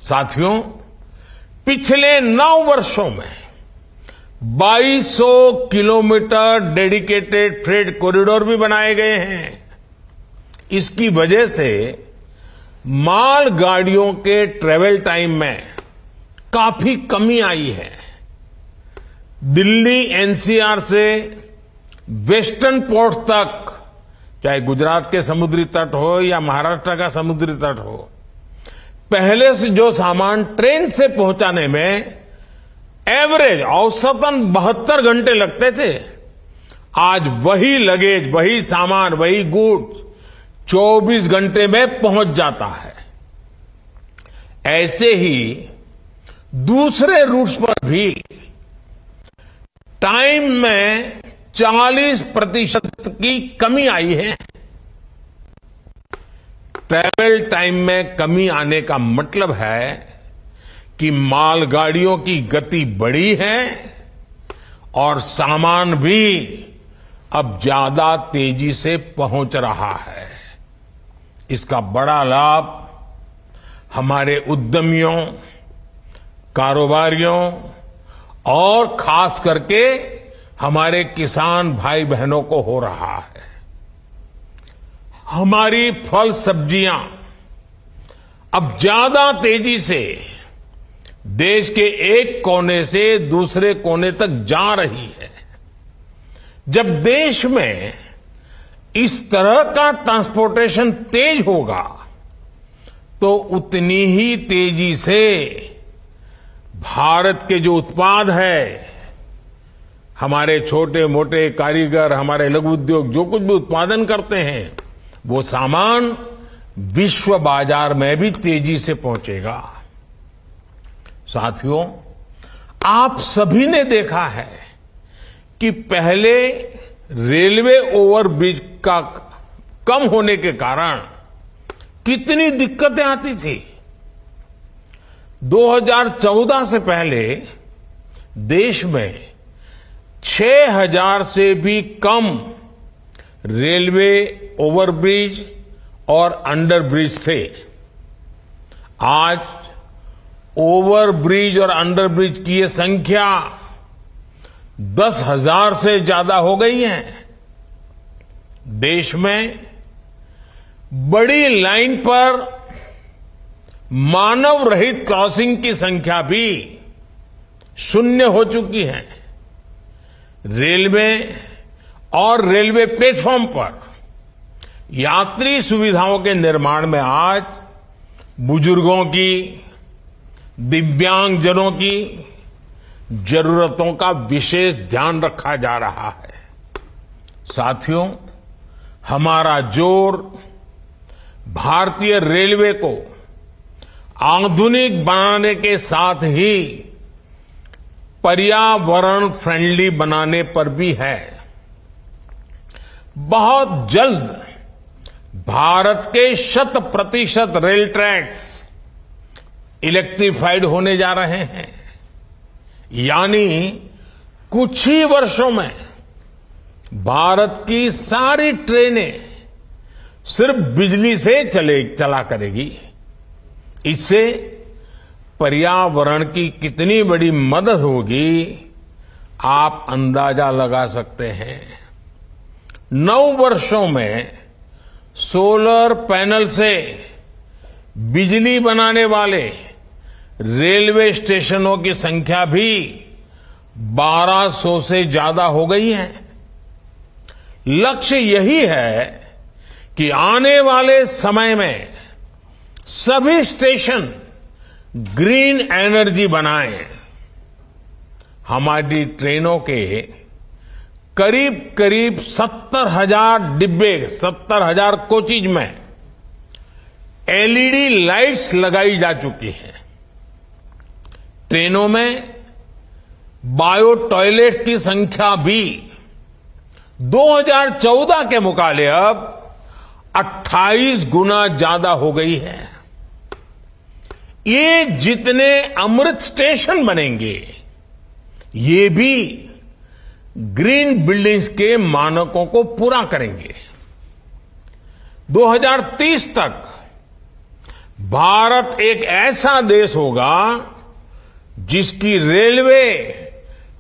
साथियों, पिछले 9 वर्षों में 2200 किलोमीटर डेडिकेटेड फ्रेट कॉरिडोर भी बनाए गए हैं। इसकी वजह से मालगाड़ियों के ट्रेवल टाइम में काफी कमी आई है। दिल्ली एनसीआर से वेस्टर्न पोर्ट्स तक, चाहे गुजरात के समुद्री तट हो या महाराष्ट्र का समुद्री तट हो, पहले से जो सामान ट्रेन से पहुंचाने में एवरेज औसतन 72 घंटे लगते थे, आज वही लगेज, वही सामान, वही गुड्स 24 घंटे में पहुंच जाता है। ऐसे ही दूसरे रूट्स पर भी टाइम में 40% की कमी आई है। ट्रैवल टाइम में कमी आने का मतलब है कि मालगाड़ियों की गति बढ़ी है और सामान भी अब ज्यादा तेजी से पहुंच रहा है। इसका बड़ा लाभ हमारे उद्यमियों, कारोबारियों और खास करके हमारे किसान भाई बहनों को हो रहा है। हमारी फल सब्जियां अब ज्यादा तेजी से देश के एक कोने से दूसरे कोने तक जा रही है। जब देश में इस तरह का ट्रांसपोर्टेशन तेज होगा तो उतनी ही तेजी से भारत के जो उत्पाद है, हमारे छोटे मोटे कारीगर, हमारे लघु उद्योग जो कुछ भी उत्पादन करते हैं, वो सामान विश्व बाजार में भी तेजी से पहुंचेगा। साथियों, आप सभी ने देखा है कि पहले रेलवे ओवरब्रिज का कम होने के कारण कितनी दिक्कतें आती थी। 2014 से पहले देश में 6000 से भी कम रेलवे ओवरब्रिज और अंडरब्रिज थे। आज ओवरब्रिज और अंडरब्रिज की ये संख्या 10,000 से ज्यादा हो गई है। देश में बड़ी लाइन पर मानव रहित क्रॉसिंग की संख्या भी 0 हो चुकी है। रेलवे और रेलवे प्लेटफॉर्म पर यात्री सुविधाओं के निर्माण में आज बुजुर्गों की, दिव्यांगजनों की जरूरतों का विशेष ध्यान रखा जा रहा है। साथियों, हमारा जोर भारतीय रेलवे को आधुनिक बनाने के साथ ही पर्यावरण फ्रेंडली बनाने पर भी है। बहुत जल्द भारत के 100% रेल ट्रैक्स इलेक्ट्रिफाइड होने जा रहे हैं। यानी कुछ ही वर्षों में भारत की सारी ट्रेनें सिर्फ बिजली से चला करेगी। इससे पर्यावरण की कितनी बड़ी मदद होगी, आप अंदाजा लगा सकते हैं। 9 वर्षों में सोलर पैनल से बिजली बनाने वाले रेलवे स्टेशनों की संख्या भी 1200 से ज्यादा हो गई है। लक्ष्य यही है कि आने वाले समय में सभी स्टेशन ग्रीन एनर्जी बनाएं। हमारी ट्रेनों के करीब 70,000 डिब्बे, 70,000 कोचेज में एलईडी लाइट्स लगाई जा चुकी हैं। ट्रेनों में बायो टॉयलेट्स की संख्या भी 2014 के मुकाबले अब 28 गुना ज्यादा हो गई है। ये जितने अमृत स्टेशन बनेंगे, ये भी ग्रीन बिल्डिंग्स के मानकों को पूरा करेंगे। 2030 तक भारत एक ऐसा देश होगा जिसकी रेलवे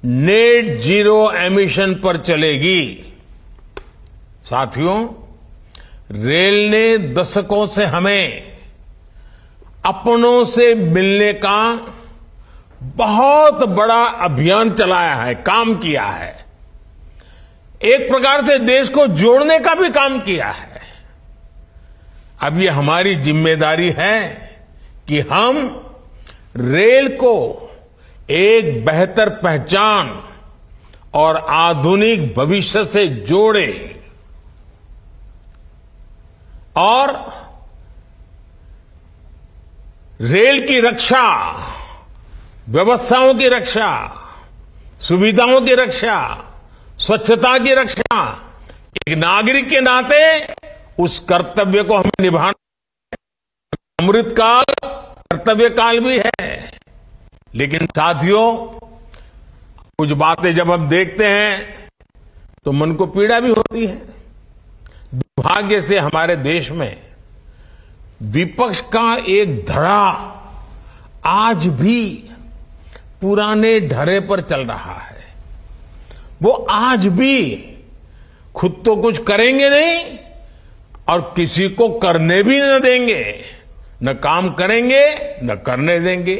नेट जीरो एमिशन पर चलेगी। साथियों, रेल ने दशकों से हमें अपनों से मिलने का बहुत बड़ा अभियान चलाया है, काम किया है। एक प्रकार से देश को जोड़ने का भी काम किया है। अब ये हमारी जिम्मेदारी है कि हम रेल को एक बेहतर पहचान और आधुनिक भविष्य से जोड़ें और रेल की रक्षा, व्यवस्थाओं की रक्षा, सुविधाओं की रक्षा, स्वच्छता की रक्षा, एक नागरिक के नाते उस कर्तव्य को हमें निभाना। अमृतकाल कर्तव्य काल भी है। लेकिन साथियों, कुछ बातें जब हम देखते हैं तो मन को पीड़ा भी होती है। दुर्भाग्य से हमारे देश में विपक्ष का एक धड़ा आज भी पुराने ढर्रे पर चल रहा है। वो आज भी खुद तो कुछ करेंगे नहीं और किसी को करने भी न देंगे, न काम करेंगे न करने देंगे।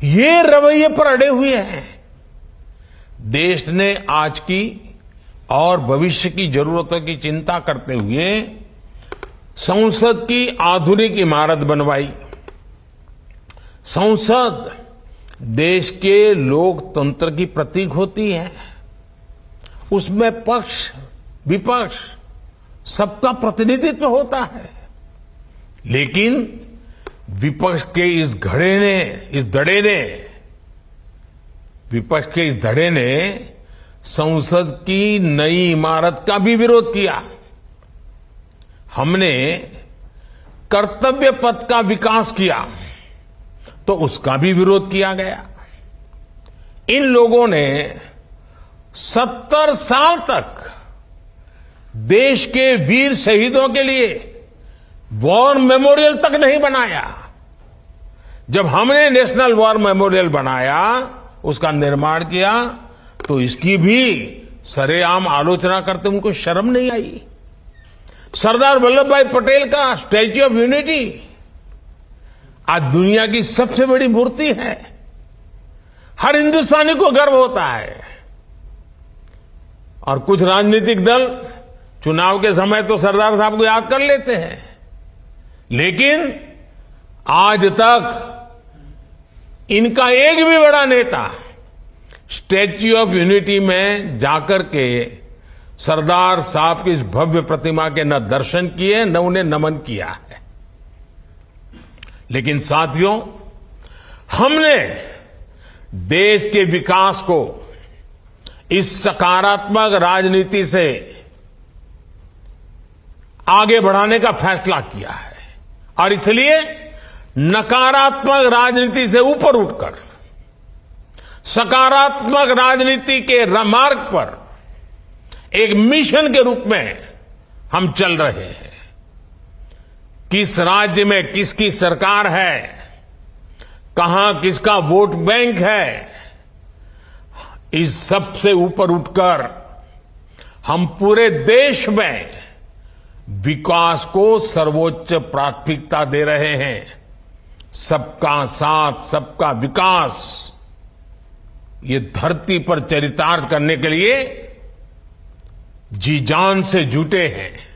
ये रवैये पर अड़े हुए हैं। देश ने आज की और भविष्य की जरूरतों की चिंता करते हुए संसद की आधुनिक इमारत बनवाई। संसद देश के लोकतंत्र की प्रतीक होती है। उसमें पक्ष विपक्ष सबका प्रतिनिधित्व होता है। लेकिन विपक्ष के इस धड़े ने संसद की नई इमारत का भी विरोध किया। हमने कर्तव्य पथ का विकास किया तो उसका भी विरोध किया गया। इन लोगों ने 70 साल तक देश के वीर शहीदों के लिए वॉर मेमोरियल तक नहीं बनाया। जब हमने नेशनल वॉर मेमोरियल बनाया, उसका निर्माण किया, तो इसकी भी सरेआम आलोचना करते उनको शर्म नहीं आई। सरदार वल्लभ भाई पटेल का स्टैच्यू ऑफ यूनिटी आज दुनिया की सबसे बड़ी मूर्ति है। हर हिंदुस्तानी को गर्व होता है। और कुछ राजनीतिक दल चुनाव के समय तो सरदार साहब को याद कर लेते हैं, लेकिन आज तक इनका एक भी बड़ा नेता स्टैच्यू ऑफ यूनिटी में जाकर के सरदार साहब की इस भव्य प्रतिमा के न दर्शन किए न उन्हें नमन किया है। लेकिन साथियों, हमने देश के विकास को इस सकारात्मक राजनीति से आगे बढ़ाने का फैसला किया है और इसलिए नकारात्मक राजनीति से ऊपर उठकर सकारात्मक राजनीति के मार्ग पर एक मिशन के रूप में हम चल रहे हैं। किस राज्य में किसकी सरकार है, कहां किसका वोट बैंक है, इस सब से ऊपर उठकर हम पूरे देश में विकास को सर्वोच्च प्राथमिकता दे रहे हैं। सबका साथ, सबका विकास, ये धरती पर चरितार्थ करने के लिए जी जान से जुटे हैं।